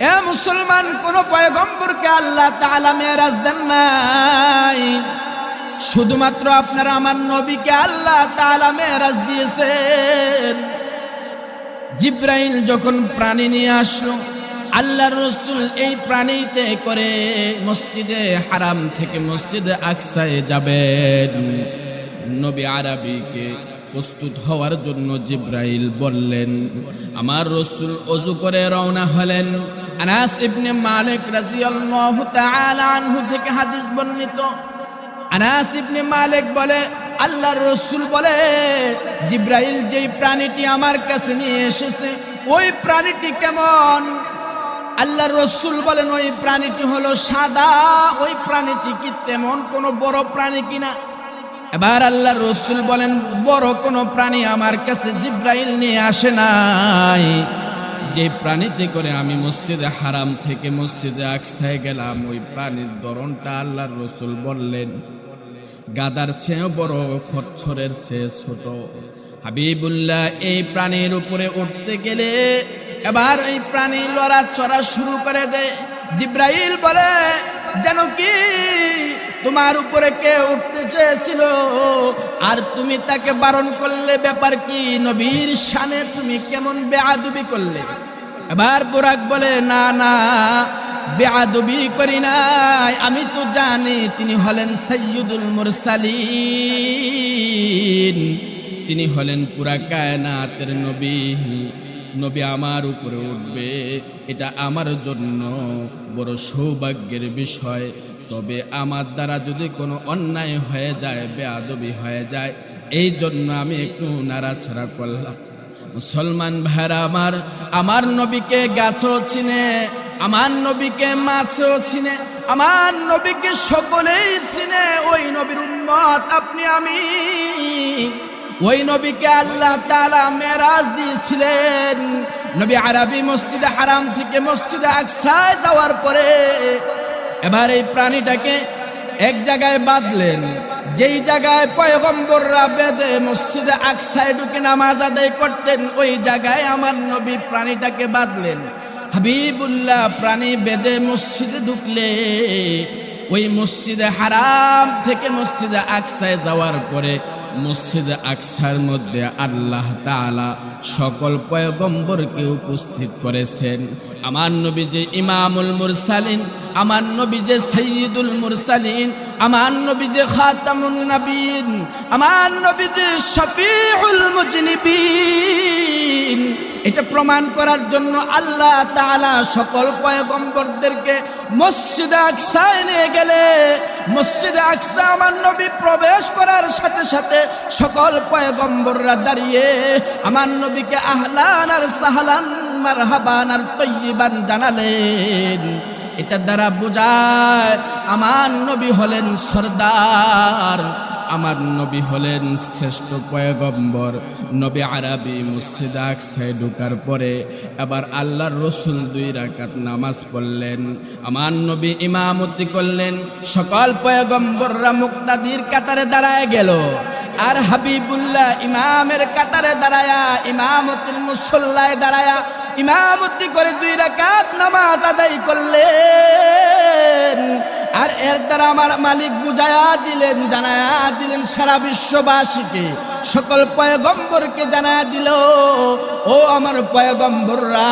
এ মুসলমান, কোন পয়গম্বরকে আল্লাহ তাআলা মেরাজ দেন নাই, শুধুমাত্র আপনার আমার নবীকে আল্লাহ তাআলা মেরাজ দিয়েছেন। জিব্রাইল যখন প্রাণী নিয়ে আসলো, আল্লাহর রাসূল এই প্রাণীতে করে মসজিদে হারাম থেকে মসজিদে আকসায় যাবেন। নবী আরবীকে প্রস্তুত হওয়ার জন্য জিব্রাইল বললেন। আমার রাসূল ওযু করে রওনা হলেন। আনাস ইবনে মালিক রাদিয়াল্লাহু তাআলা আনহু থেকে হাদিস বর্ণিত। আনাস ইবনে মালিক বলে, আল্লাহর রাসূল বলে, জিব্রাইল যেই প্রাণীটি আমার কাছে নিয়ে এসেছে ওই প্রাণীটি কেমন? আল্লাহর রাসূল বলেন, ওই প্রাণীটি হলো সাদা। ওই প্রাণীটি কি তেমন কোনো বড় প্রাণী কিনা? এবার আল্লাহর রাসূল বলেন, বড় কোনো প্রাণী আমার কাছে জিব্রাইল নিয়ে আসে নাই। যে প্রাণীতে করে আমি মসজিদে হারাম থেকে মসজিদে আকসায় গেলাম, ওই প্রাণীর ধরনটা আল্লাহর রাসূল বললেন গাদার চেয়েও বড়, খচ্চরের চেয়ে ছোট। হাবিবুল্লাহ এই প্রাণীর উপরে উঠতে গেলে এবার ওই প্রাণী লড়াচড়া শুরু করে দেয়। জিব্রাইল বলে, যেন কি তোমার উপরে কে উঠতে চেয়েছিল আর তুমি তাকে বারণ করলে, ব্যাপার কি? নবীর শানে তুমি কেমন বেয়াদবি করলে? এবার বুরাক বলে, না না, বেয়াদবি করি নাই, আমি তো জানি তিনি হলেন সাইয়্যিদুল মুরসালিন, তিনি হলেন পুরা কায়নাতের নবী। নবী আমার উপরে উঠবে, এটা আমার জন্য বড় সৌভাগ্যের বিষয়। তবে আমার দ্বারা যদি কোনো অন্যায় হয়ে যায়, বেয়াদবি হয়ে যায়, এই জন্য আমি একটু নাড়াছাড়া করলাম। মুসলমান ভাইরা আমার নবীকে গাছও চিনে, আমার নবীকে মাছও চিনে, আমার নবীকে সকলেই চিনে। ওই নবীর উম্মত আপনি আমি। ওই নবীকে আল্লাহ তাআলা মেরাজ দিয়েছিলেন। নবী আরবী মসজিদে হারাম থেকে মসজিদে আকসায় যাওয়ার পরে এবার এই প্রাণীটাকে এক জায়গায় বাঁধলেন। যেই জায়গায় পয়গম্বররা বেঁধে মসজিদে আকসায় ঢুকে নামাজ আদায় করতেন, ওই জায়গায় আমার নবী প্রাণীটাকে বাঁধলেন। হাবিবুল্লাহ প্রাণী বেঁধে মসজিদে ঢুকলে ওই মসজিদে হারাম থেকে মসজিদে আকসায় যাওয়ার পরে মসজিদে আকসার মধ্যে আল্লাহ তাআলা সকল পয়গম্বরকে উপস্থিত করেছেন। আমার নবী যে ইমামুল মুরসালিন, আমার নবী যে সাইয়্যিদুল মুরসালিন, আমার নবী যে খাতামুন নবীন, আমার নবী যে শফিউল মুজনিবিন, এটা প্রমাণ করার জন্য আল্লাহ তাআলা সকল পয়গম্বরদেরকে মসজিদে আকসায় নিয়ে গেলে মসজিদে আকসা আমার নবী প্রবেশ করার সাথে সাথে সকল পয়গম্বররা দাঁড়িয়ে আমার নবীকে আহলান আর সাহলান, মারহাবান আর তয়্যিবান জানালেন। এটা দ্বারা বোঝায় আমার নবী হলেন সরদার, আমার নবী হলেন শ্রেষ্ঠ পয়গম্বর। নবী আরবী মসজিদে আকসায় ঢোকার পরে এবার আল্লাহর রাসূল 2 রাকাত নামাজ পড়লেন। আমার নবী ইমামতি করলেন। সকল পয়গম্বররা মুক্তাদির কাতারে দাঁড়ায় গেল, আর হাবিবুল্লাহ ইমামের কাতারে দাঁড়ায়া ইমামতির মুসল্লায় দাঁড়ায়া ইমামতি করে 2 রাকাত নামাজ আদায় করলেন। আর এর দ্বারা আমার মালিক বুঝায়া দিলেন, জানায়া দিলেন সারা বিশ্ববাসীকে, সকল পয়গম্বরকে জানায়া দিল, ও আমার পয়গম্বররা,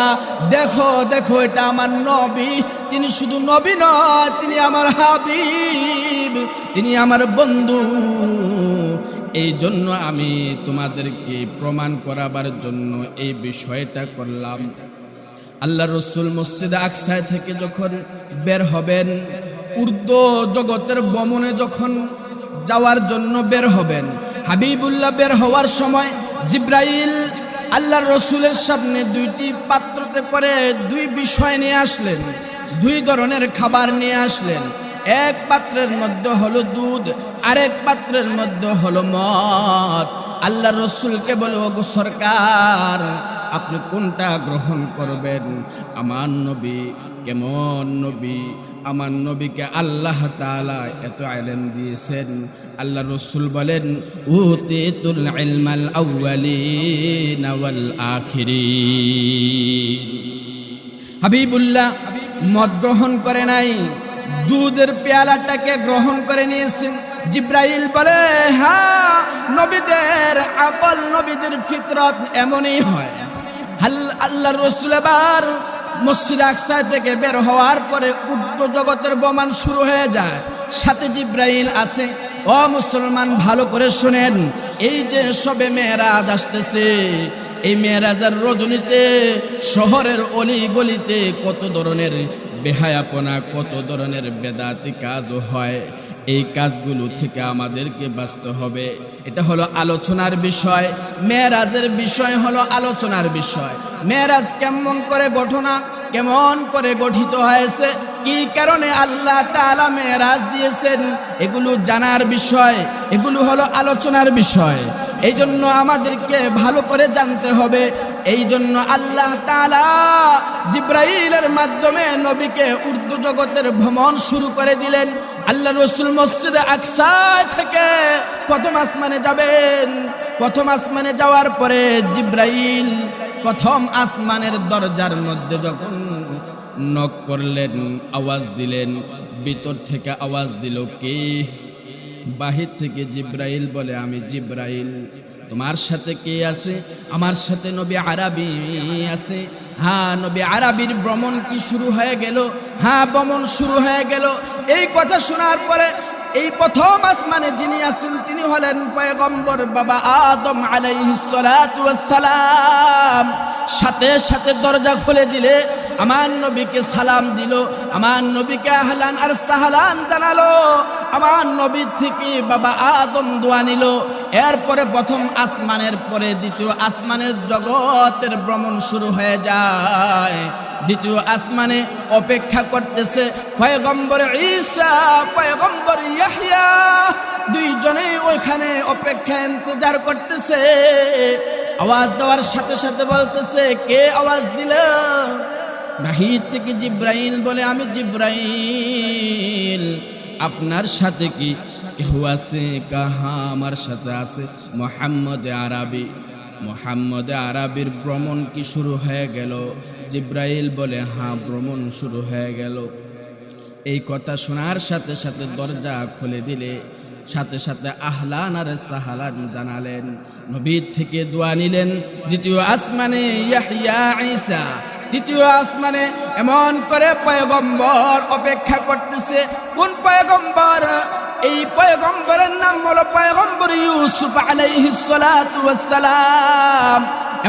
দেখো দেখো, এটা আমার নবী। তিনি শুধু নবী নয়, তিনি আমার হাবিব, তিনি আমার বন্ধু। এই জন্য আমি তোমাদেরকে প্রমাণ করাবার জন্য এই বিষয়টা করলাম। আল্লাহ রাসূল মসজিদে আকসায় থেকে যখন বের হবেন, উর্দু জগতের ভ্রমণে যখন যাওয়ার জন্য বের হবেন, হাবিবুল্লাহ বের হওয়ার সময় জিব্রাইল আল্লাহর রাসূলের সামনে 2টি পাত্রতে করে 2 বিষয় নিয়ে আসলেন, 2 ধরনের খাবার নিয়ে আসলেন। এক পাত্রের মধ্যে হলো দুধ, আরেক পাত্রের মধ্যে হলো মদ। আল্লাহর রাসূলকে বলে, ওগো সরকার, আপনি কোনটা গ্রহণ করবেন? আমার নবী কেমন নবী, আমার নবীকে আল্লাহ তাআলা এত ইলম দিয়েছেন। আল্লাহ রাসূল বলেন, উতিতুল ইলমাল আউয়ালিন ওয়াল আখিরিন। হাবিবুল্লাহ মদ গ্রহণ করে নাই, দুধের পেয়ালাটাকে গ্রহণ করে নিয়েছেন। জিব্রাইল বলে, হ্যাঁ, নবীদের আকল, নবীদের ফিতরত এমনই হয়। আল্লাহর রাসূল এবার মসজিদ আকসা থেকে বের হওয়ার পরে উর্দু জগতের বোমান শুরু হয়ে যায়, সাথে জিব্রাইল আছে। ও মুসলমান, ভালো করে শুনেন, এই যে সবে মেরাজ আসতেছে, এই মেরাজের রজনীতে শহরের অলি গলিতে কত ধরনের বেহায়াপনা, কত ধরনের বেদাতি কাজও হয়। এই কাজগুলো থেকে আমাদেরকে বাঁচতে হবে। এটা হলো আলোচনার বিষয়। মেরাজের বিষয় হলো আলোচনার বিষয়। মেরাজ কেমন করে ঘটনা, কেমন করে গঠিত হয়েছে, কি কারণে আল্লাহ তাআলা মেরাজ দিয়েছেন, এগুলো জানার বিষয়, এগুলো হলো আলোচনার বিষয়। এই জন্য আমাদেরকে ভালো করে জানতে হবে। এই জন্য আল্লাহ তাআলা জিব্রাইলের মাধ্যমে নবীকে উর্দু জগতের ভ্রমণ শুরু করে দিলেন। আল্লাহ রাসূল মসজিদে আকসা থেকে প্রথম আসমানে যাবেন। প্রথম আসমানে যাওয়ার পরে জিব্রাইল প্রথম আসমানের দরজার মধ্যে যখন নক করলেন, আওয়াজ দিলেন, ভিতর থেকে আওয়াজ দিল, কে? বাহির থেকে জিব্রাইল বলে, আমি জিব্রাইল। তোমার সাথে কে আছে? আমার সাথে নবী আরবি আছে। হ্যাঁ, নবী আরবির ভ্রমণ কি শুরু হয়ে গেল? হ্যাঁ, ভ্রমণ শুরু হয়ে গেল। এই কথা শোনার পরে এই প্রথম আসমানে যিনি আছেন তিনি হলেন পয়গম্বর বাবা আদম আলাইহিস সালাতু ওয়াস সালাম। সাথে সাথে দরজা খুলে দিলে আমার নবীকে সালাম দিল, আমার নবীকে আহলান আর সাহলান জানালো, আমার নবী থেকে বাবা আদম দোয়া নিল। এরপরে প্রথম আসমানের পরে দ্বিতীয় আসমানের জগতের ভ্রমণ শুরু হয়ে যায়। দ্বিতীয় আসমানে অপেক্ষা করতেছে পয়গম্বর ঈসা, পয়গম্বর ইয়াহইয়া, দুইজনেই ওইখানে অপেক্ষা ইন্তজার করতেছে। আওয়াজ দেওয়ার সাথে সাথে বলতেছে, কে আওয়াজ দিল? বাহির থেকে জিব্রাইল বলে, আমি জিব্রাইল। আপনার সাথে কি কেউ আছে? কাহা, আমার সাথে আছে মুহাম্মদ আরবি। মুহাম্মদ আরবির ভ্রমণ কি শুরু হয়ে গেল? জিব্রাইল বলে, হ্যাঁ, ভ্রমণ শুরু হয়ে গেল। এই কথা শোনার সাথে সাথে দরজা খুলে দিলে সাথে সাথে আহলান আর সাহলান জানালেন, নবীর থেকে দোয়া নিলেন। দ্বিতীয় আসমানে ইয়াহইয়া ঈসা, তৃতীয় আসমানে এমন করে পয়গম্বর অপেক্ষা করতেছে। কোন পয়গম্বর? এই পয়গম্বরের নাম হলো পয়গম্বর ইউসুফ আলাইহিস সালাতু ওয়াস সালাম।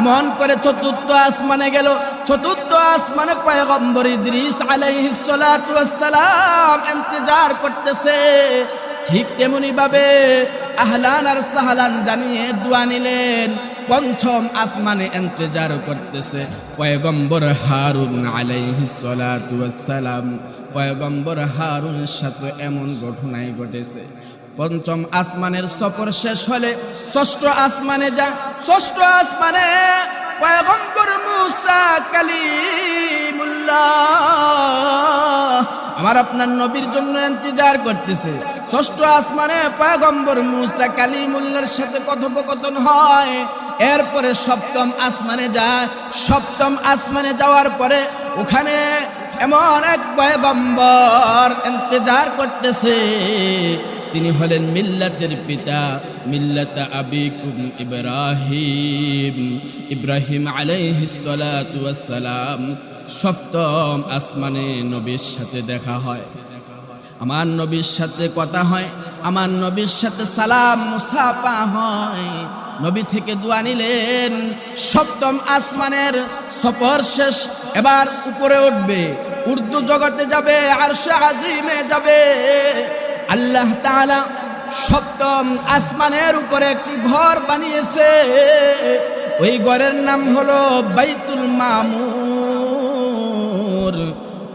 এমন করে চতুর্থ আসমানে গেল। চতুর্থ আসমানে পয়গম্বর ইদ্রিস আলাইহিস সালাতু ওয়াস সালাম ইন্তজার করতেছে। ঠিক তেমনি ভাবে আহলান আর সাহলান জানিয়ে দোয়া নিলেন। পঞ্চম আসমানে ইন্তজার করতেছে পয়গম্বর হারুন আলাইহিস সালাতু ওয়াস সালাম। পয়গম্বর হারুনের সাথে এমন ঘটনাই ঘটেছে। পঞ্চম আসমানের সফর শেষ হলে ষষ্ঠ আসমানে যায়। ষষ্ঠ আসমানে পয়গম্বর মুসা কালিমুল্লাহ আমার আপনার নবীর জন্য ইন্তজার করতেছে। ষষ্ঠ আসমানে পয়গম্বর মুসা কালিমুল্লাহর সাথে কথোপকথন হয়। এরপরে সপ্তম আসমানে যায়। সপ্তম আসমানে যাওয়ার পরে ওখানে এমন এক পয়গম্বর ইন্তজার করতেছে। তিনি হলেন মিল্লাতের পিতা, মিল্লাতা আবিকুম ইব্রাহিম। ইব্রাহিম আলাইহিস সালাতু ওয়াস সালাম। সপ্তম আসমানে নবীর সাথে দেখা হয়, আমার নবীর সাথে কথা হয়, আমার নবীর সাথে সালাম মুসাফা হয়। নবী থেকে দোয়া নিলেন। সপ্তম আসমানের সফর শেষ। এবার উপরে উঠবে, উর্দু জগতে যাবে, আরশে আজিমে যাবে। আল্লাহ তাআলা সপ্তম আসমানের উপরে একটি ঘর বানিয়েছে। ওই ঘরের নাম হলো বাইতুল মামুর।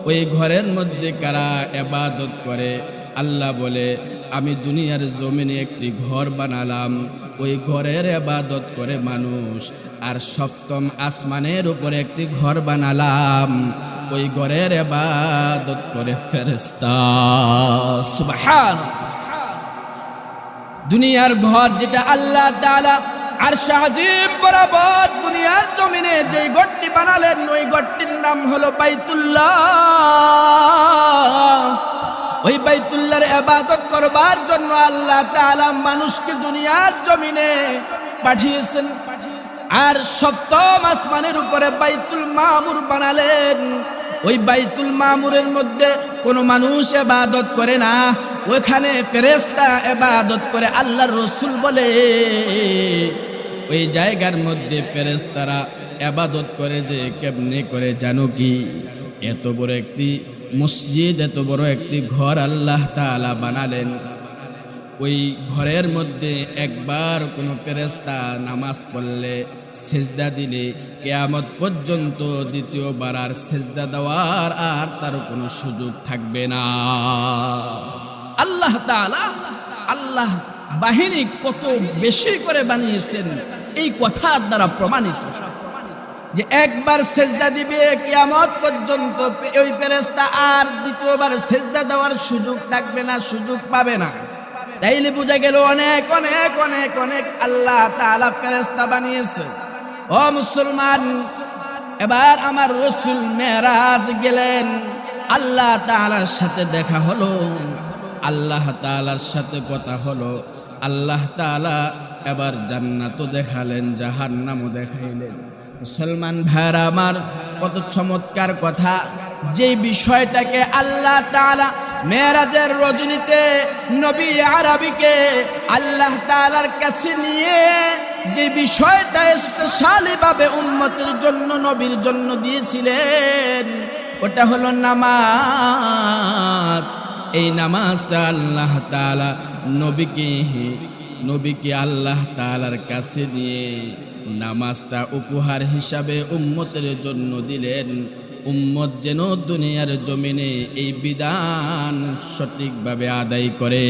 ওই ঘরের মধ্যে কারা ইবাদত করে? আল্লাহ বলে, আমি দুনিয়ার জমিনে একটি ঘর বানালাম, ওই ঘরের ইবাদত করে মানুষ। আর সপ্তম আসমানের উপরে একটি ঘর বানালাম, ওই ঘরের ইবাদত করে ফেরেশতা। সুবহানাল্লাহ। দুনিয়ার ঘর যেটা আল্লাহ তাআলা আরশ আজিম বরাবর দুনিয়ার জমিনে যেই ঘরটি বানালেন ওই ঘরটির নাম হলো বাইতুল্লাহ। ওই বাইতুল্লাহর ইবাদত করবার জন্য আল্লাহ তাআলা মানুষকে দুনিয়ার জমিনে পাঠিয়েছেন। আর সপ্তম আসমানের উপরে বাইতুল মামুর বানালেন। ওই বাইতুল মামুরের মধ্যে কোনো মানুষ ইবাদত করে না, ওখানে ফেরেশতা ইবাদত করে। আল্লাহর রাসূল বলে ওই জায়গার মধ্যে ফেরেশতারা ইবাদত করে যে কেমনে করে জানো কি? এত বড় একটি মসজিদ, এত বড় একটি ঘর আল্লাহ তাআলা বানালেন। ওই ঘরের মধ্যে একবার কোনো ফেরেশতা নামাজ পড়লে, সিজদা দিলে কিয়ামত পর্যন্ত দ্বিতীয়বার আর সিজদা দেওয়ার আর তার কোনো সুযোগ থাকবে না। আল্লাহ তাআলা আল্লাহ বাহিনী কত বেশি করে বানিয়েছেন এই কথার দ্বারা প্রমাণিত যে একবার সিজদা দিবে কিয়ামত পর্যন্ত ওই ফেরেশতা আর দ্বিতীয়বার সিজদা দেওয়ার সুযোগ থাকবে না, সুযোগ পাবে না। তাইলে বোঝা গেল অনেক অনেক অনেক অনেক আল্লাহ তাআলা ফেরেশতা বানিয়েছে। ও মুসলমান, এবার আমার রাসূল মেরাজ গেলেন, আল্লাহ তাআলার সাথে দেখা হলো, আল্লাহ তাআলার সাথে কথা হলো। আল্লাহ তাআলা এবার জান্নাতও দেখালেন, জাহান্নামও দেখাইলেন। মুসলমান ভাইরা আমার, কত চমৎকার কথা! যে বিষয়টাকে আল্লাহ তাআলা মেরাজের রজনীতে নবী আরবীকে আল্লাহ তাআলার কাছে নিয়ে যে বিষয়টা স্পেশালি ভাবে উম্মতের জন্য, নবীর জন্য দিয়েছিলেন, ওটা হলো নামাজ। এই নামাজটা আল্লাহ তাআলা নবীকে আল্লাহ তাআলার কাছে নিয়ে নামাজটা উপহার হিসাবে উম্মতের জন্য দিলেন। উম্মত যেন দুনিয়ার জমিনে এই বিধান সঠিকভাবে আদায় করে,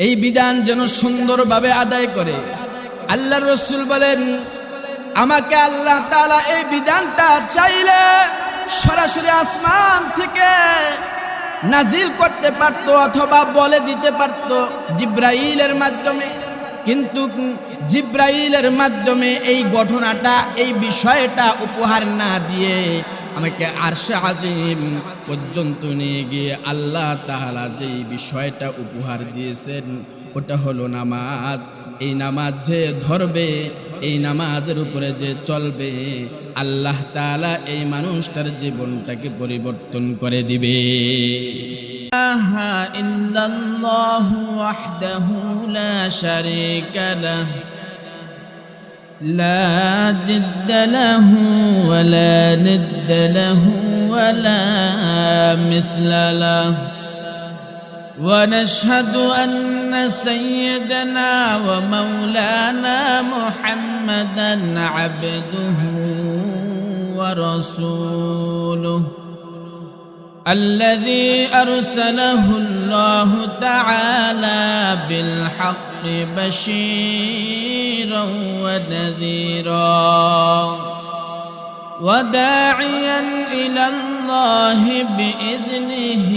এই বিধান যেন সুন্দরভাবে আদায় করে। আল্লাহর রাসূল বলেন, আমাকে আল্লাহ তাআলা এই বিধানটা চাইলে সরাসরি আসমান থেকে নাজিল করতে পারত অথবা বলে দিতে পারত জিব্রাইলের মাধ্যমে। কিন্তু জিব্রাইলের মাধ্যমে এই ঘটনাটা, এই বিষয়টা উপহার না দিয়ে আমাকে আরশে আজিম পর্যন্ত নিয়ে গিয়ে আল্লাহ তাআলা যেই বিষয়টা উপহার দিয়েছেন ওটা হলো নামাজ। এই নামাজ যে ধরবে, এই নামাজের উপরে যে চলবে, আল্লাহ তাআলা এই মানুষটার জীবনটাকে পরিবর্তন করে দিবে। ইল্লাল্লাহু ওয়াহদাহু লা শারীকা লাহু লা জিদ্দা লাহু ওয়া লা নিদ্দা লাহু ওয়া লা মিসলা লাহু ونشهد أن سيدنا ومولانا محمدا عبده ورسوله الذي أرسله الله تعالى بالحق بشيرا ونذيرا وداعيا إلى الله بإذنه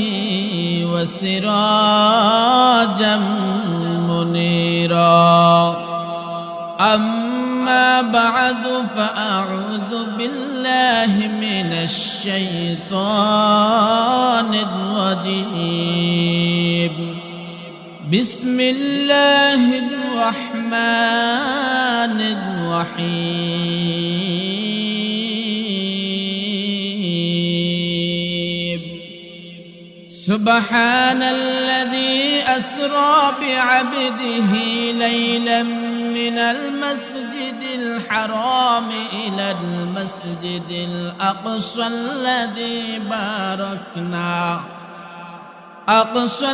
وسراجا منيرا أما بعد فأعوذ بالله من الشيطان الرجيم بسم الله الرحمن الرحيم سبحان الذي أسرى بعبده ليلا من المسجد الحرام إلى المسجد الأقصى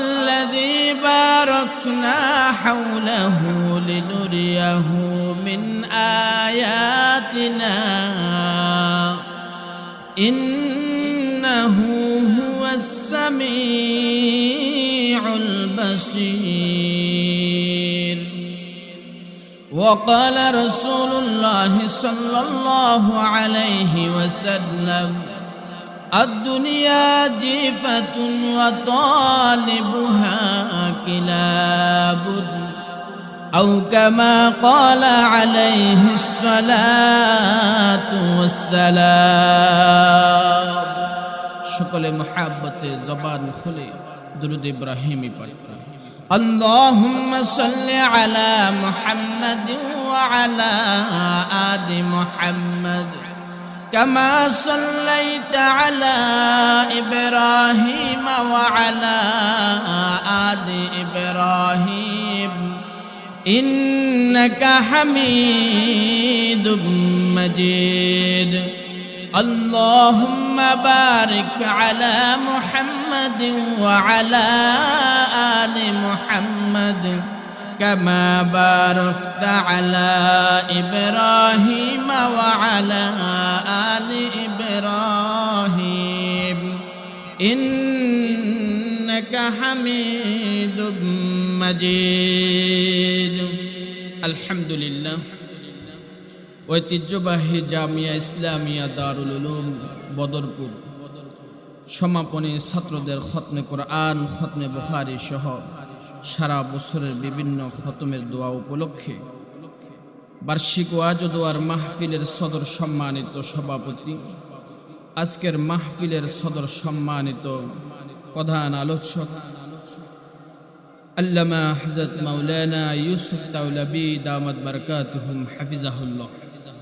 الذي باركنا حوله لنريه من آياتنا إنه هو السميع البصير وقال رسول الله صلى الله عليه وسلم الدنيا جيفة وطالبها كلاب أو كما قال عليه الصلاة والسلام সকলে محبت زبان খুলে درود إبراهيمي পড়ে اللهم صل على محمد وعلى آل محمد كما صليت على إبراهيم وعلى آل إبراهيم إنك حميد مجيد اللهم بارك على محمد وعلى آل محمد كما باركت على إبراهيم وعلى آل إبراهيم إنك حميد مجيد الحمد لله ঐতিহ্যবাহী জামিয়া ইসলামিয়া দারুল উলুম বদরপুর সমাপনী ছাত্রদের খতমে কোরআন খতমে বুখারী সহ সারা বছরের বিভিন্ন খতমের দোয়া উপলক্ষে বার্ষিক ওয়াজ ও দোয়ার মাহফিলের সদর সম্মানিত সভাপতি, আজকের মাহফিলের সদর সম্মানিত প্রধান আলোচক আল্লামা হযরত মাওলানা ইউসুফ তাওলাবী দামাত বারাকাতুহুম হাফিজাহুল্লাহ,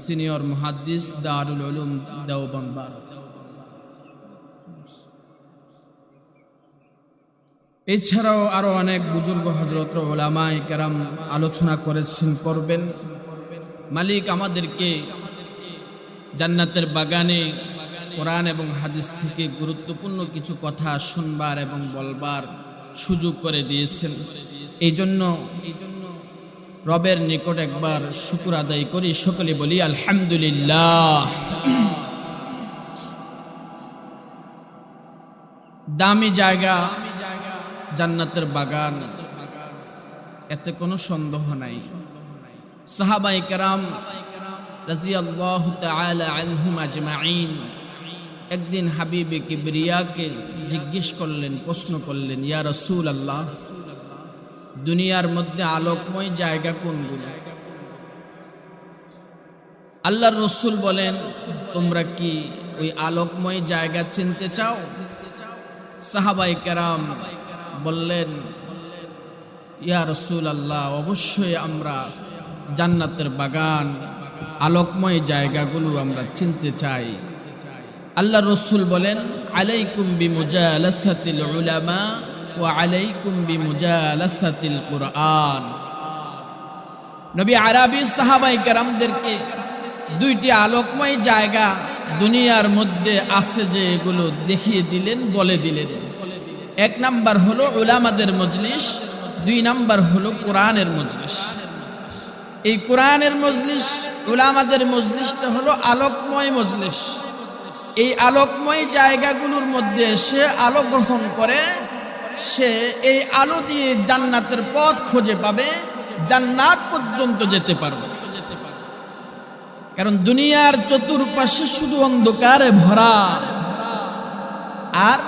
সিনিয়র মুহাদ্দিস দারুল উলুম দেওবন্দ। এছাড়াও আরো অনেক বুজুর্গ হযরত উলামায়ে কেরাম আলোচনা করেছেন, করবেন। মালিক আমাদেরকে জান্নাতের বাগানে কোরআন এবং হাদিস থেকে গুরুত্বপূর্ণ কিছু কথা শুনবার এবং বলবার সুযোগ করে দিয়েছেন। এই জন্য রবের নিকট একবার শুকর আদায় করি, সকলে বলি আলহামদুলিল্লাহ। দামি জায়গা জান্নাতের বাগান, এতে কোনো সন্দেহ নাই। সাহাবায়ে কেরাম রাদিয়াল্লাহু তাআলা আনহুম আজমাইন একদিন হাবিবে কিবরিয়াকে জিজ্ঞেস করলেন, প্রশ্ন করলেন, ইয়া রাসূলুল্লাহ, দুনিয়ার মধ্যে আলোকময় জায়গা কোনগুলো? আল্লাহর রাসূল বলেন, তোমরা কি ওই আলোকময় জায়গা চিনতে চাও? সাহাবায়ে কেরাম বললেন, ইয়া রাসূলুল্লাহ, অবশ্যই আমরা জান্নাতের বাগান, আলোকময় জায়গাগুলো আমরা চিনতে চাই। আল্লাহ রাসূল বলেন, আলাইকুম বিমুজালাসাতিল উলামা ওয়া আলাইকুম বিমুজালাসাতিল কুরআন। নবী আরবী সাহাবায়ে কেরামদেরকে দুইটি আলোকময় জায়গা দুনিয়ার মধ্যে আছে যে এগুলো দেখিয়ে দিলেন, বলে দিলেন। এক নাম্বার হলো উলামাদের মজলিস, দুই নাম্বার হলো কোরআনের মজলিস। এই কোরআনের মজলিস, উলামাদের মজলিসটা হলো আলোকময় মজলিস। এই আলোকময় জায়গাগুলোর মধ্যে সে আলো গ্রহণ করে, সে এই আলো দিয়ে জান্নাতের পথ খুঁজে পাবে, জান্নাত পর্যন্ত যেতে পারবে। কারণ দুনিয়ার চতুর্পাশে শুধু অন্ধকারে ভরা, আর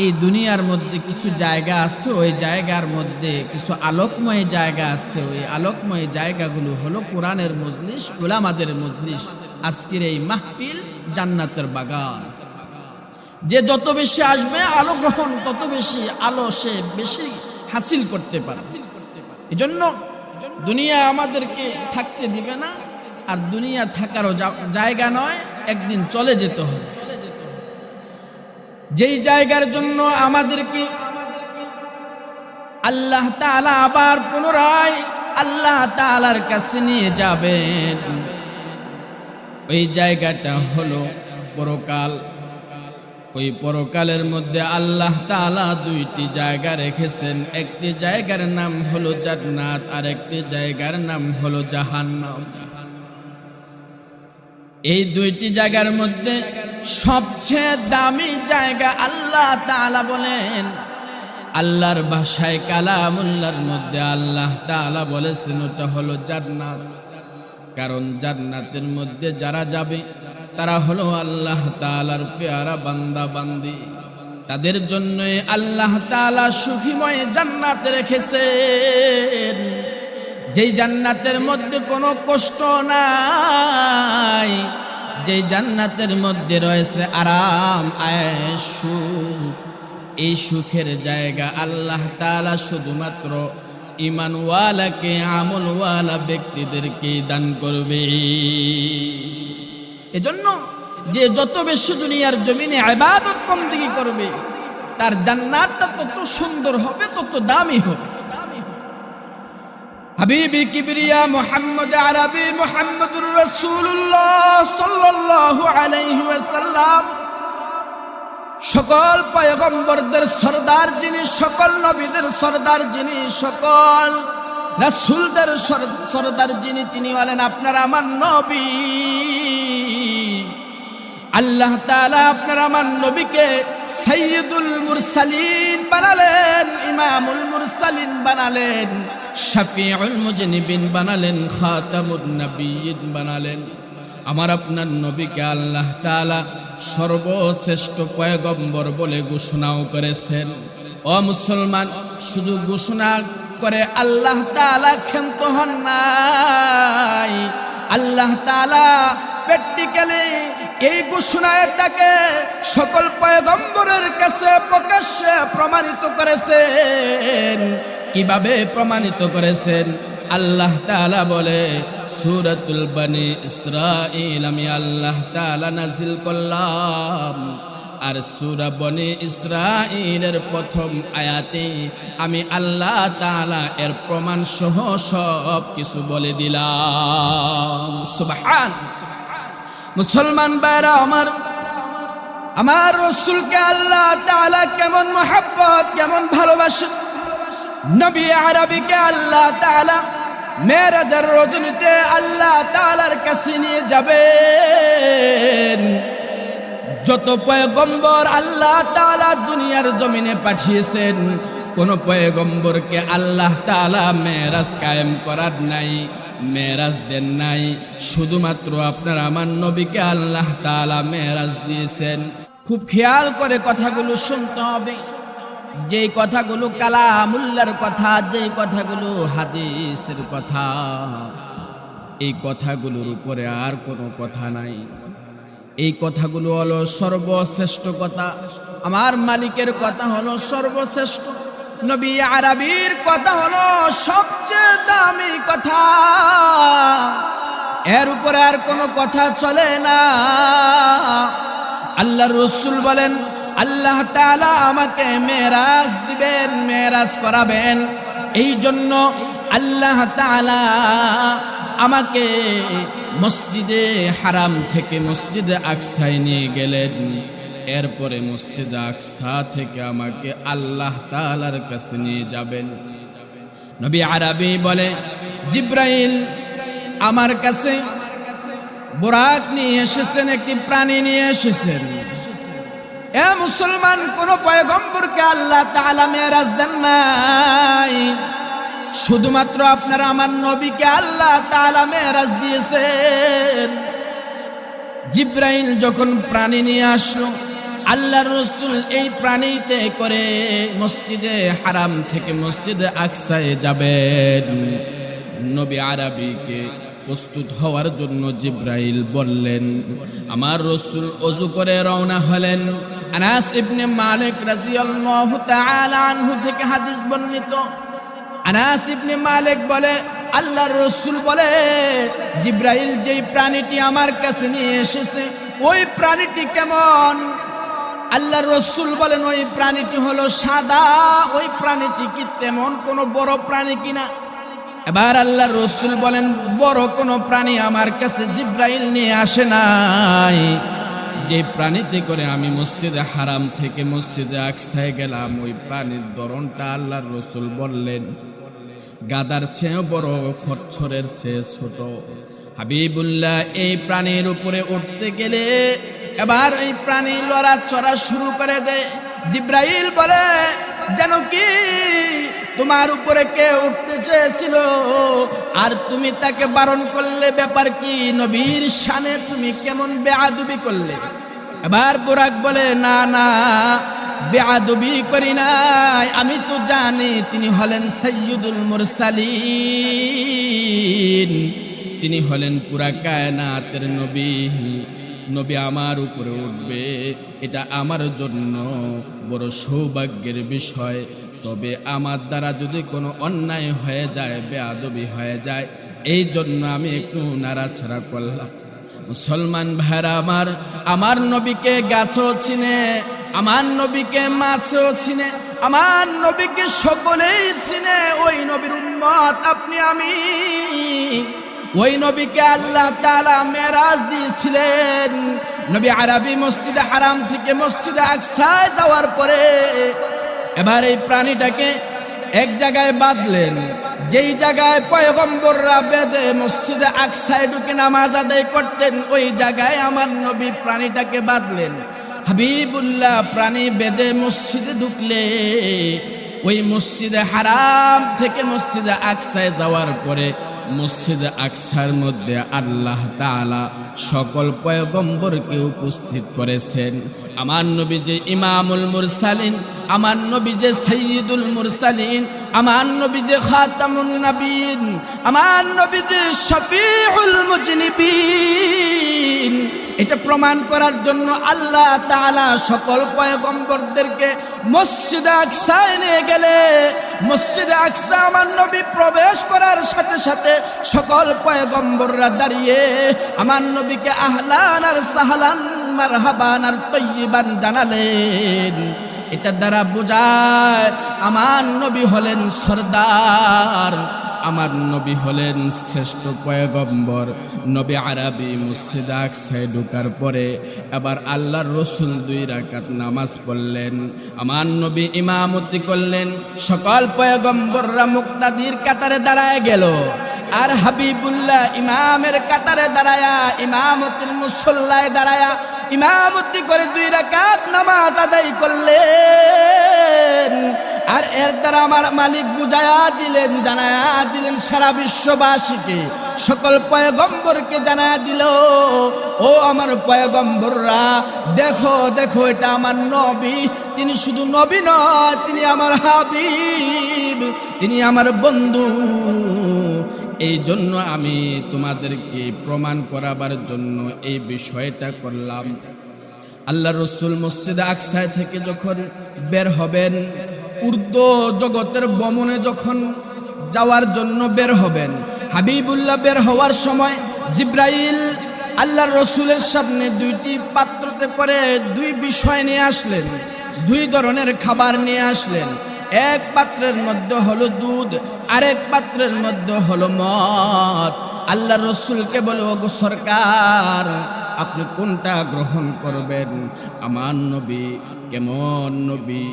এই দুনিয়ার মধ্যে কিছু জায়গা আছে, ওই জায়গার মধ্যে কিছু আলোকময় জায়গা আছে। ওই আলোকময় জায়গাগুলো হলো কোরআনের মজলিস, উলামাদের মজলিস। আজকের এই মাহফিল জান্নাতের বাগান। যে যত বেশি আসবে আলো গ্রহণ, তত বেশি আলো সে বেশি হাসিল করতে পারে। এজন্য দুনিয়া আমাদেরকে থাকতে দিবে না, আর দুনিয়া থাকারও জায়গা নয়, একদিন চলে যেতে হবে। যেই জায়গার জন্য আমাদেরকে আল্লাহ তাআলা আবার পুনরায় আল্লাহ তাআলার কাছে নিয়ে যাবেন, ওই জায়গাটা হলো পরকাল। ওই পরকালের মধ্যে আল্লাহ তাআলা দুইটি জায়গা রেখেছেন। একটি জায়গার নাম হলো জান্নাত, আর একটি জায়গার নাম হলো জাহান্নাম। এই দুইটি জায়গার মধ্যে সবচেয়ে দামি জায়গা আল্লাহ তাআলা বলেন, আল্লাহর ভাষায় কালামুল্লাহর মধ্যে আল্লাহ তাআলা বলেছেন ওটা হলো জান্নাত। কারণ জান্নাতের মধ্যে যারা যাবে তারা হলো আল্লাহ তাআলার পেয়ারা বান্দা বান্দি। তাদের জন্যই আল্লাহ তাআলা সুখীময় জান্নাত রেখেছেন। যেই জান্নাতের মধ্যে কোনো কষ্ট নাই, যেই জান্নাতের মধ্যে রয়েছে আরাম, আয়েশ, সুখ। এই সুখের জায়গা আল্লাহ তাআলা শুধুমাত্র ঈমানওয়ালাকে, আমলওয়ালা ব্যক্তিদেরকে দান করবে। এজন্য যে যত বেশি দুনিয়ার জমিনে ইবাদত বন্দেগী করবে, তার জান্নাতটা তত সুন্দর হবে, তত দামি হবে। হাবিবি কিবরিয়া মুহাম্মদ আরবি মুহাম্মদুর রাসূলুল্লাহ সাল্লাল্লাহু আলাইহি ওয়াসাল্লাম সকল পয়গম্বরদের সরদার যিনি, সকল নবীদের সরদার যিনি, সকল রাসূলদের সরদার যিনি, তিনি হলেন আপনার আমার নবী। আল্লাহ তাআলা আপনার আমার নবীকে সাইয়্যিদুল মুরসালিন বানালেন, ইমামুল মুরসালিন বানালেন, শাফিউল মুজনিবিন বানালেন, খাতামুন নবিয়্যিন বানালেন। আমার আপনার নবীকে আল্লাহ তাআলা সর্বশ্রেষ্ঠ পয়গম্বর বলে ঘোষণাও করেছেন। ও মুসলমান, শুধু ঘোষণা করে আল্লাহ তাআলা ক্ষান্ত হন নাই, আল্লাহ তাআলা প্র্যাকটিক্যালি এই ঘোষণাটাকে সকল পয়গম্বরের কাছে প্রকাশ্যে প্রমাণিত করেছেন। কিভাবে প্রমাণিত করেছেন? আল্লাহ তাআলা বলে, সূরাতুল বনি ইসরাঈল আমি আল্লাহ তাআলা নাজিল করলাম, আর সূরা বনি ইসরাঈলের প্রথম আয়াতে আমি আল্লাহ তাআলা এর প্রমাণ সহ সব কিছু বলে দিলাম। সুবহান। মুসলমান ভাইরা আমার, আমার রাসূলকে আল্লাহ তাআলা কেমন মহব্বত, কেমন ভালোবাসেন। নবী আরবিকে আল্লাহ তাআলা মেরাজের রজনীতে আল্লাহ তাআলার কাছে নিয়ে যাবেন। যত পয়গম্বর আল্লাহ তাআলা দুনিয়ার জমিনে পাঠিয়েছেন, কোন পয়গম্বরকে আল্লাহ তাআলা মেরাজ কায়েম করার নাই, মেরাজ দেন নাই। শুধুমাত্র আপনার আমার নবীকে আল্লাহ তাআলা মেরাজ দিয়েছেন। খুব খেয়াল করে কথাগুলো শুনতে হবে। যেই কথাগুলো কালামুল্লাহর কথা, যেই কথাগুলো হাদিসের কথা, এই কথাগুলোর উপরে আর কোনো কথা নাই। এই কথাগুলো হলো সর্বশ্রেষ্ঠ কথা। আমার মালিকের কথা হলো সর্বশ্রেষ্ঠ, নবী আরবির কথা হলো সবচেয়ে দামি কথা। এর উপরে আর কোনো কথা চলে না। আল্লাহর রাসূল বলেন, আল্লাহ তাআলা আমাকে মেরাজ দিবেন, মেরাজ করাবেন। এই জন্য আল্লাহ তাআলা আমাকে মসজিদে হারাম থেকে মসজিদে আকসায় নিয়ে গেলেন। এরপরে মসজিদে আকসা থেকে আমাকে আল্লাহ তাআলার কাছে নিয়ে যাবেন। নবী আরবি বলে, জিব্রাইল আমার কাছে বুরাক নিয়ে এসেছেন, একটি প্রাণী নিয়ে এসেছেন। এ মুসলমান, কোন পয়গম্বরকে আল্লাহ তাআলা মেরাজ দেন নাই, শুধুমাত্র আপনার আমার নবীকে আল্লাহ তাআলা মেরাজ দিয়েছেন। জিব্রাইল যখন প্রাণী নিয়ে আসলো, আল্লাহর রাসূল এই প্রাণীতে করে মসজিদে হারাম থেকে মসজিদে আকসায় যাবেন। নবী আরবিকে প্রস্তুত হওয়ার জন্য জিব্রাইল বললেন। আমার রাসূল ওযু করে রওনা হলেন। আনাস ইবনে মালিক রাদিয়াল্লাহু তাআলা আনহু থেকে হাদিস বর্ণিত। আনাস ইবনে মালিক বলে, আল্লাহর রাসূল বলে, জিব্রাইল যেই প্রাণীটি আমার কাছে নিয়ে এসেছে, ওই প্রাণীটি কেমন? আল্লাহর রাসূল বলেন, ওই প্রাণীটি হলো সাদা। ওই প্রাণীটি কি তেমন কোনো বড় প্রাণী কিনা? এবার আল্লাহর রাসূল বলেন, বড় কোনো প্রাণী আমার কাছে জিব্রাইল নিয়ে আসে নাই। যে প্রাণীতে করে আমি মসজিদে হারাম থেকে মসজিদে আকসায় গেলাম, ওই প্রাণীর ধরনটা আল্লাহর রাসূল বললেন গাদার চেয়ে বড়, খচ্চরের চেয়ে ছোট। হাবিবুল্লাহ এই প্রাণীর উপরে উঠতে গেলে এবার এই প্রাণী লড়াচড়া শুরু করে দেয়। জিব্রাইল বলে, যেন কি তোমার উপরে কে উঠতে চেয়েছিল আর তুমি তাকে বারণ করলে, ব্যাপার কি? নবীর শানে তুমি কেমন বেয়াদবি করলে? এবার বুরাক বলে, না না, বেয়াদবি করি নাই, আমি তো জানি তিনি হলেন সাইয়্যিদুল মুরসালিন, তিনি হলেন পুরা কায়নাতের নবী। নবী আমার উপরে উঠবে, এটা আমার জন্য বড় সৌভাগ্যের বিষয়। তবে আমার দ্বারা যদি কোনো অন্যায় হয়ে যায়, বেয়াদবি হয়ে যায়, এই জন্য আমি একটু নাড়াছাড়া করলাম। মুসলমান ভাইরা আমার নবীকে গাছও চিনে, আমার নবীকে মাছও চিনে, আমার নবীকে সকলেই চিনে। ওই নবীর উম্মত আপনি আমি। ওই নবীকে আল্লাহ তাআলা মেরাজ দিয়েছিলেন। নবী আরবি মসজিদে হারাম থেকে মসজিদে আকসায় যাওয়ার পরে এবার এই প্রাণীটাকে এক জায়গায় বাঁধলেন, যেই জায়গায় পয়গম্বররা বেদে মসজিদে আকসায় ঢুকে নামাজ আদায় করতেন, ওই জায়গায় আমার নবী প্রাণীটাকে বাঁধলেন। হাবিবুল্লাহ প্রাণী বেদে মসজিদে ঢুকলে ওই মসজিদে হারাম থেকে মসজিদে আকসায় যাওয়ার পরে মসজিদে আকসার মধ্যে আল্লাহ তাআলা সকল পয়গম্বরকে উপস্থিত করেছেন। আমার নবী যে ইমামুল মুরসালিন, আমার নবী যে সাইয়্যিদুল মুরসালিন, আমার নবী যে খাতামুন নবীন, আমার নবী যে শফিউল মুজনিবিন, এটা প্রমাণ করার জন্য আল্লাহ তাআলা সকল পয়গম্বরদেরকে মসজিদে আকসায় নিয়ে গেলে মসজিদে আকসা আমার নবী প্রবেশ করার সাথে সাথে সকল পয়গম্বররা দাঁড়িয়ে আমার নবীকে আহলান আর সাহলান মারহাবান আর তয়্যিবান জানালেন। এটা দ্বারা বোঝায় আমার নবী হলেন সরদার, আমার নবী হলেন শ্রেষ্ঠ পয়গম্বর। নবী আরবি মসজিদে আকসায় ঢোকার পরে আবার আল্লাহর রসুল 2 রাকাত নামাজ পড়লেন, আমার নবী ইমামতি করলেন। সকল পয়গম্বররা মুক্তাদির কাতারে দাঁড়ায় গেল, আর হাবিবুল্লাহ ইমামের কাতারে দাঁড়ায়া ইমামতির মুসল্লায় দাঁড়ায়া ইমামতি করে 2 রাকাত নামাজ আদায় করলেন। আর এর দ্বারা আমার মালিক বুঝায়া দিলেন, জানায়া দিলেন সারা বিশ্ববাসীকে, সকল পয়গম্বরকে জানায়া দিল, ও আমার পয়গম্বররা দেখো দেখো, এটা আমার নবী। তিনি শুধু নবী নয়, তিনি আমার হাবিব, তিনি আমার বন্ধু। এই জন্য আমি তোমাদেরকে প্রমাণ করাবার জন্য এই বিষয়টা করলাম। আল্লাহ রসুল মসজিদে আকসায় থেকে যখন বের হবেন, উর্দু জগতের ভ্রমণে যখন যাওয়ার জন্য বের হবেন, হাবিবুল্লাহ বের হওয়ার সময় জিব্রাইল আল্লাহর রসুলের সামনে 2টি পাত্রতে করে 2 বিষয় নিয়ে আসলেন, 2 ধরনের খাবার নিয়ে আসলেন। এক পাত্রের মধ্যে হলো দুধ, আরেক পাত্রের মধ্যে হলো মদ। আল্লাহ রসুলকে বলে, ওগো সরকার, আপনি কোনটা গ্রহণ করবেন? আমার নবী কেমন নবী,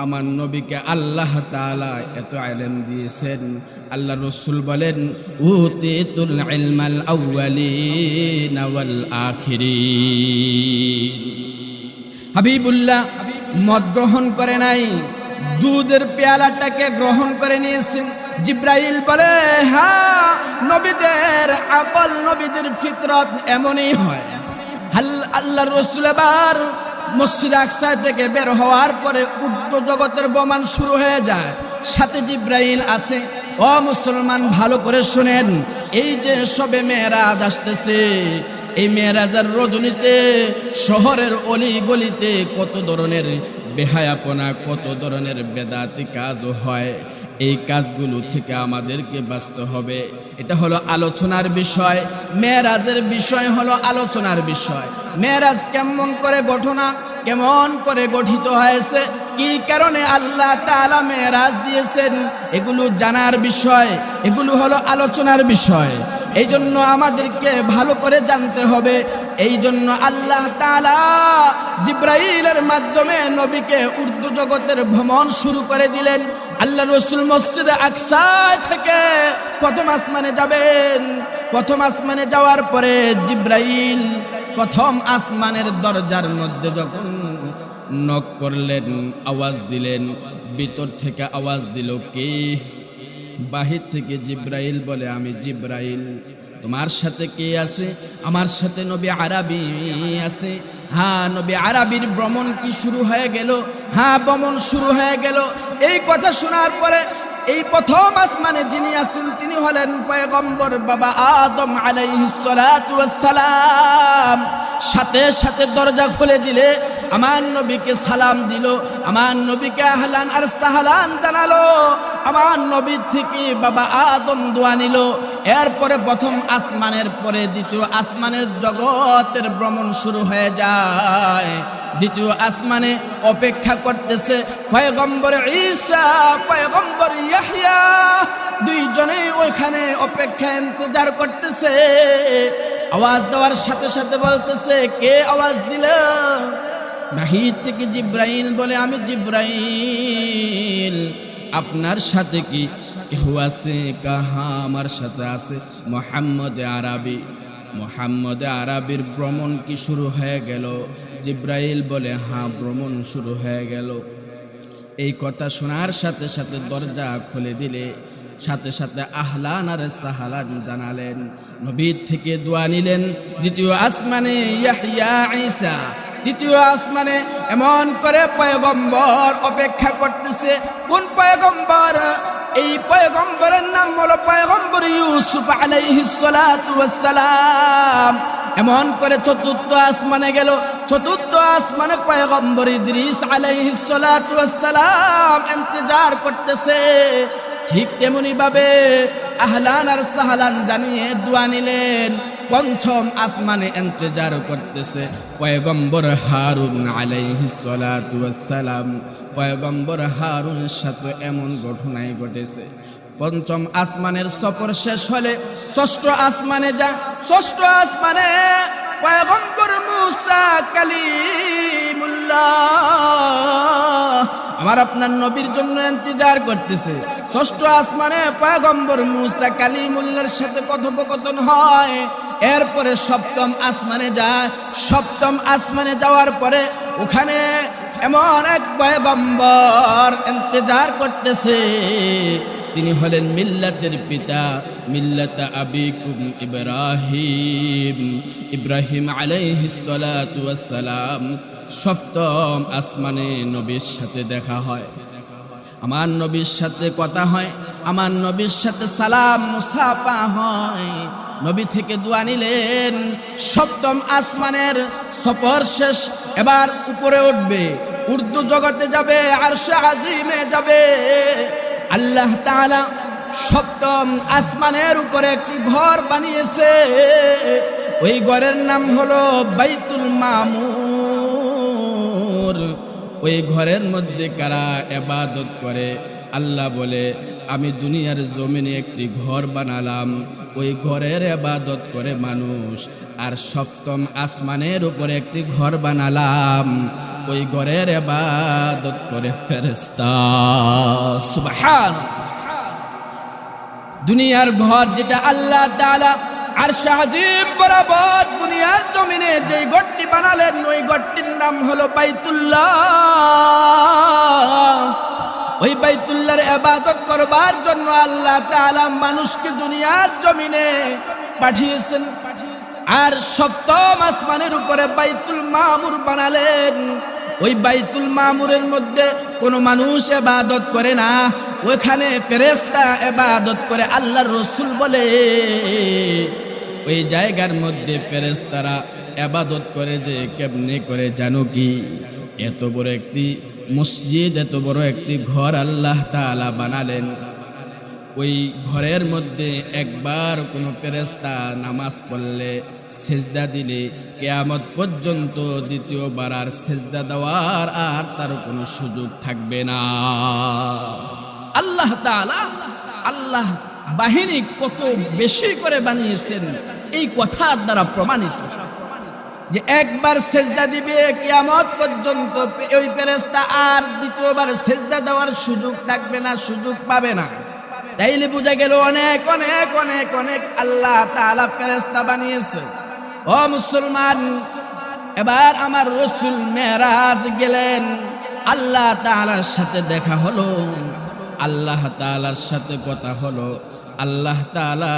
আমার নবীকে আল্লাহ তাআলা এত ইলম দিয়েছেন। আল্লাহ রসুল বলেন, উতিতুল ইলমাল আউয়ালিন ওয়াল আখিরিন। হাবিবুল্লাহ মদ গ্রহণ করে নাই, দুধের পেয়ালাটাকে গ্রহণ করে নিয়েছেন। জিব্রাইল বলে, হ্যাঁ, নবীদের আকল, নবীদের ফিতরত এমনই হয়। আল্লাহ রসুল এবার মসজিদ আকসা থেকে বের হওয়ার পরে উর্দু জগতের বোমান শুরু হয়ে যায়, সাথে জিব্রাইল আছে। ও মুসলমান, ভালো করে শুনেন, এই যে সবে মেরাজ আসতেছে, এই মেরাজের রজনীতে শহরের অলি গলিতে কত ধরনের বেহায়াপনা, কত ধরনের বেদাতি কাজও হয়। এই কাজগুলো থেকে আমাদেরকে বাঁচতে হবে। এটা হলো আলোচনার বিষয়, মেরাজের বিষয় হলো আলোচনার বিষয়। মেরাজ কেমন করে ঘটনা, কেমন করে গঠিত হয়েছে, কি কারণে আল্লাহ তাআলা মেরাজ দিয়েছেন, এগুলো জানার বিষয়, এগুলো হলো আলোচনার বিষয়। এই জন্য আমাদেরকে ভালো করে জানতে হবে। এই জন্য আল্লাহ তাআলা জিব্রাইলের মাধ্যমে নবীকে উর্দু জগতের ভ্রমণ শুরু করে দিলেন। আল্লাহ রসুল মসজিদে আকসা থেকে প্রথম আসমানে যাবেন। প্রথম আসমানে যাওয়ার পরে জিব্রাইল প্রথম আসমানের দরজার মধ্যে যখন নক করলেন, আওয়াজ দিলেন, ভিতর থেকে আওয়াজ দিল, কে? বাহির থেকে জিব্রাইল বলে, আমি জিব্রাইল। তোমার সাথে কে আছে? আমার সাথে নবী আরবি আছে। হ্যাঁ, নবী আরবির ভ্রমণ কি শুরু হয়ে গেল? হ্যাঁ, ভ্রমণ শুরু হয়ে গেল। এই কথা শোনার পরে এই প্রথম আসমানে যিনি আছেন তিনি হলেন পয়গম্বর বাবা আদম আলাইহিস সালাতু ওয়াস সালাম। সাথে সাথে দরজা খুলে দিলে আমার নবীকে সালাম দিল, আমার নবীকে আহলান আর সাহলান জানালো, আমার নবী থেকে বাবা আদম দোয়া নিল। এরপরে প্রথম আসমানের পরে দ্বিতীয় আসমানের জগতের ভ্রমণ শুরু হয়ে যায়। দ্বিতীয় আসমানে অপেক্ষা করতেছে পয়গম্বর ঈসা, পয়গম্বর ইয়াহইয়া, দুইজনেই ওইখানে অপেক্ষা ইন্তজার করতেছে। আওয়াজ দেওয়ার সাথে সাথে বলতেছে, কে আওয়াজ দিল? বাহির থেকে জিব্রাইল বলে, আমি জিব্রাইল। আপনার সাথে কি কেউ আছে? কাহা, আমার সাথে আছে মুহাম্মদ আরবি। মুহাম্মদ আরবির ভ্রমণ কি শুরু হয়ে গেল? জিব্রাইল বলে, হ্যাঁ, ভ্রমণ শুরু হয়ে গেল। এই কথা শোনার সাথে সাথে দরজা খুলে দিলে সাথে সাথে আহলান আর সাহলান জানালেন, নবীর থেকে দোয়া নিলেন। দ্বিতীয় আসমানে ইয়াহইয়া ঈসা, তৃতীয় আসমানে এমন করে পয়গম্বর অপেক্ষা করতেছে। কোন পয়গম্বর? এই পয়গম্বরের নাম হলো পয়গম্বর ইউসুফ আলাইহিস সালাতু ওয়াস সালাম। এমন করে চতুর্থ আসমানে গেল। চতুর্থ আসমানে পয়গম্বর ইদ্রিস আলাইহিস সালাতু ওয়াস সালাম ইন্তজার করতেছে। ঠিক তেমনি ভাবে আহলান আর সাহলান জানিয়ে দোয়া নিলেন। পঞ্চম আসমানে ইন্তজার করতেছে পয়গম্বর হারুন আলাইহিস সালাতু ওয়াস সালাম। পয়গম্বর হারুনের সাথে এমন ঘটনাই ঘটেছে। পঞ্চম আসমানের সফর শেষ হলে ষষ্ঠ আসমানে যা। ষষ্ঠ আসমানে পয়গম্বর মুসা কালিমুল্লাহ আমার আপনার নবীর জন্য ইন্তজার করতেছে। ষষ্ঠ আসমানে পয়গম্বর মুসা কালিমুল্লাহর সাথে কথোপকথন হয়। এরপরে সপ্তম আসমানে যায়। সপ্তম আসমানে যাওয়ার পরে ওখানে এমন এক পয়গম্বর ইন্তজার করতেছে। তিনি হলেন মিল্লাতের পিতা, মিল্লাত আবিকুম ইব্রাহিম, ইব্রাহিম আলাইহিস সালাতু ওয়াস সালাম। সপ্তম আসমানে নবীর সাথে দেখা হয়, আমার নবীর সাথে কথা হয়, আমার নবীর সাথে সালাম মুসাফা হয়। নবী থেকে দোয়া নিলেন। সপ্তম আসমানের সফর শেষ, এবার উপরে উঠবে, উর্দু জগতে যাবে, আরশে আজিমে যাবে। আল্লাহ তাআলা সপ্তম আসমানের উপরে একটি ঘর বানিয়েছে। ওই ঘরের নাম হলো বাইতুল মামুর। ওই ঘরের মধ্যে কারা ইবাদত করে? আল্লাহ বলে, আমি দুনিয়ার জমিনে একটি ঘর বানালাম, ওই ঘরের ইবাদত করে মানুষ। আর সপ্তম আসমানের উপরে একটি ঘর বানালাম, ওই ঘরের ইবাদত করে ফেরেশতা। সুবহানাল্লাহ। দুনিয়ার ঘর যেটা আল্লাহ তাআলা আরশে আজিম বরাবর দুনিয়ার জমিনে যেই ঘরটি বানালেন, ওই ঘরটির নাম হলো বাইতুল্লাহ। ওই বাইতুল্লাহর ইবাদত করবার জন্য আল্লাহ তাআলা মানুষকে দুনিয়ার জমিনে পাঠিয়েছেন। আর সপ্তম আসমানের উপরে বাইতুল মামুর বানালেন। ওই বাইতুল মামুরের মধ্যে কোনো মানুষ ইবাদত করে না, ওখানে ফেরেশতা ইবাদত করে। আল্লাহর রাসূল বলে, ওই জায়গার মধ্যে ফেরেশতারা ইবাদত করে যে কেমনে করে জানো কি? এত বড় একটি মসজিদ, এত বড় একটি ঘর আল্লাহ তাআলা বানালেন। ওই ঘরের মধ্যে একবার কোনো ফেরেশতা নামাজ পড়লে, সেজদা দিলে, কিয়ামত পর্যন্ত দ্বিতীয়বার আর সেজদা দেওয়ার আর তার কোনো সুযোগ থাকবে না। আল্লাহ তাআলা আল্লাহ বাহিনী কত বেশি করে বানিয়েছেন এই কথার দ্বারা প্রমাণিত যে একবার সেজদা দিবে কিয়ামত পর্যন্ত ওই ফেরেশতা আর দ্বিতীয়বার সেজদা দেওয়ার সুযোগ থাকবে না, সুযোগ পাবে না। তাইলে বোঝা গেল অনেক অনেক অনেক অনেক আল্লাহ তাআলা ফেরেশতা বানিয়েছে। ও মুসলমান, এবার আমার রাসূল মেরাজ গেলেন, আল্লাহ তাআলার সাথে দেখা হলো, আল্লাহ তাআলার সাথে কথা হলো। আল্লাহ তাআলা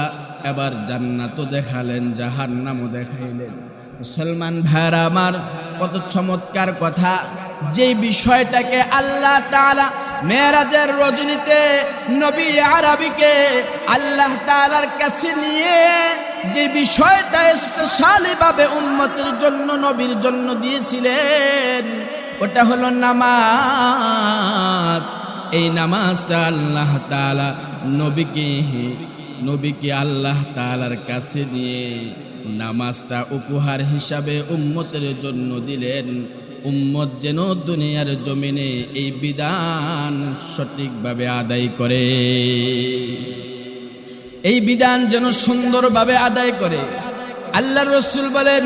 এবার জান্নাতও দেখালেন, জাহান্নামও দেখাইলেন। মুসলমান ভাইরা আমার, কত চমৎকার কথা। যে বিষয়টাকে আল্লাহ তাআলা মেরাজের রজনীতে নবী আরবীকে আল্লাহ তাআলার কাছে নিয়ে যে বিষয়টা স্পেশালি ভাবে উম্মতের জন্য, নবীর জন্য দিয়েছিলেন, ওটা হলো নামাজ। এই নামাজটা আল্লাহ তাআলা নবীকে আল্লাহ তাআলার কাছে নিয়ে নামাজটা উপহার হিসাবে উম্মতের জন্য দিলেন। উম্মত যেন দুনিয়ার জমিনে এই বিধান সঠিকভাবে আদায় করে, এই বিধান যেন সুন্দরভাবে আদায় করে। আল্লাহর রাসূল বলেন,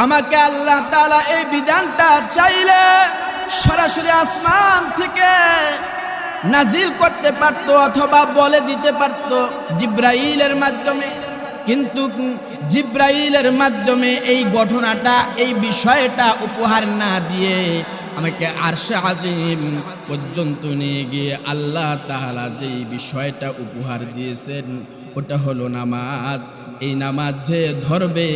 আমাকে আল্লাহ তাআলা এই বিধানটা চাইলে সরাসরি আসমান থেকে নাজিল করতে পারতো অথবা বলে দিতে পারতো জিব্রাইলের মাধ্যমে, কিন্তু জিব্রাইলের মাধ্যমে এই ঘটনাটা, এই বিষয়টা উপহার না দিয়ে আমাকে আরশে আজিম পর্যন্ত নিয়ে গিয়ে আল্লাহ তাআলা যেই বিষয়টা উপহার দিয়েছেন ওটা হলো নামাজ। এই নামাজ যে ধরবে,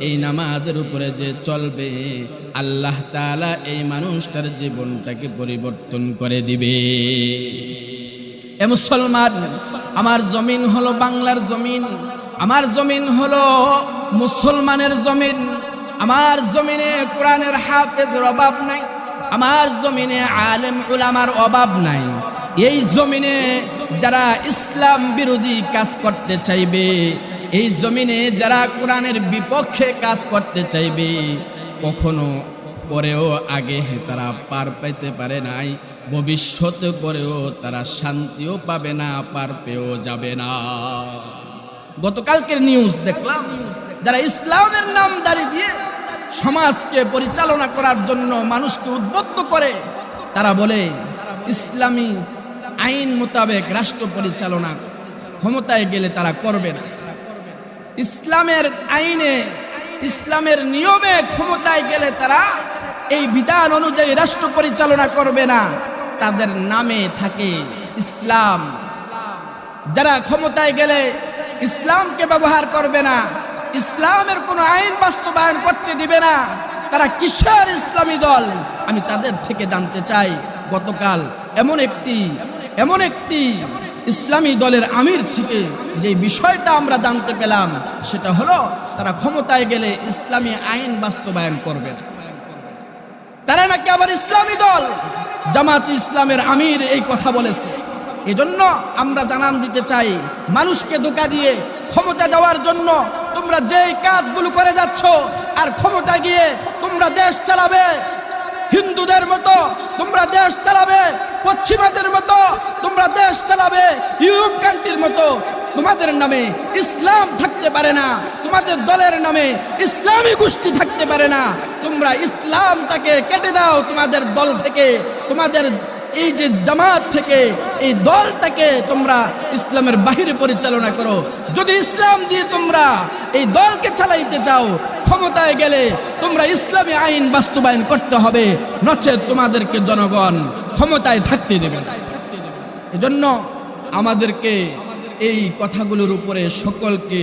এই নামাজের উপরে যে চলবে, আল্লাহ তাআলা এই মানুষটার জীবনটাকে পরিবর্তন করে দিবে। এ মুসলমান, আমার জমিন হলো বাংলার জমিন, আমার জমিন হলো মুসলমানের জমিন। আমার জমিনে কোরআনের হাফেজের অভাব নাই, আমার জমিনে আলেম উলামার অভাব নাই। এই জমিনে যারা ইসলাম বিরোধী কাজ করতে চাইবে, এই জমিনে যারা কোরআনের বিপক্ষে কাজ করতে চাইবে, কখনো পরেও আগে তারা পার পাইতে পারে নাই, ভবিষ্যতে পরেও তারা শান্তিও পাবে না, পার পেয়েও যাবে না। গতকালকের নিউজ দেখলাম, যারা ইসলামের নামদারি দিয়ে সমাজকে পরিচালনা করার জন্য মানুষকে উদ্বুদ্ধ করে, তারা বলে ইসলামী আইন মোতাবেক রাষ্ট্র পরিচালনা ক্ষমতায় গেলে তারা করবে না, ইসলামের আইনে, ইসলামের নিয়মে ক্ষমতায় গেলে তারা এই বিধান অনুযায়ী রাষ্ট্র পরিচালনা করবে না। তাদের নামে থাকে ইসলাম। যারা ক্ষমতায় গেলে ইসলামকে ব্যবহার করবে না, ইসলামের কোনো আইন বাস্তবায়ন করতে দিবে না, তারা কিসের ইসলামী দল? আমি তাদের থেকে জানতে চাই। গতকাল এমন একটি ইসলামী দলের আমির থেকে যে বিষয়টা আমরা জানতে পেলাম, সেটা হলো তারা ক্ষমতায় গেলে ইসলামী আইন বাস্তবায়ন করবে। তারা নাকি আবার ইসলামী দল জামাত ইসলামের আমির এই কথা বলেছে। এজন্য আমরা জানান দিতে চাই, মানুষকে ধোঁকা দিয়ে ক্ষমতা যাওয়ার জন্য তোমরা যেই কাজগুলো করে যাচ্ছ, আর ক্ষমতা গিয়ে তোমরা দেশ চালাবে হিন্দুদের মতো, তোমরা দেশ চালাবে পশ্চিমাদের মতো, তোমরা দেশ চালাবে ইউরোপ কান্ট্রির মতো, তোমাদের নামে ইসলাম থাকতে পারে না, তোমাদের দলের নামে ইসলামী গোষ্ঠী থাকতে পারে না। তোমরা ইসলামটাকে কেটে দাও তোমাদের দল থেকে, তোমাদের এই যে জামাত থেকে, এই দলটাকে তোমরা ইসলামের বাহিরে পরিচালনা করো। যদি ইসলাম দিয়ে তোমরা এই দলকে চালাইতে চাও, ক্ষমতায় গেলে তোমরা ইসলামী আইন বাস্তবায়ন করতে হবে, নচেত তোমাদেরকে জনগণ ক্ষমতায় থাকতে দেবে না। এজন্য আমাদেরকে এই কথাগুলোর উপরে সকলকে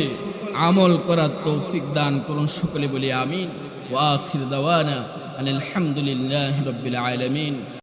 আমল করার তৌফিক দান করুন। সকলে বলি আমিন। ওয়া আখির দাওয়ানা আলহামদুলিল্লাহি রাব্বিল আলামিন।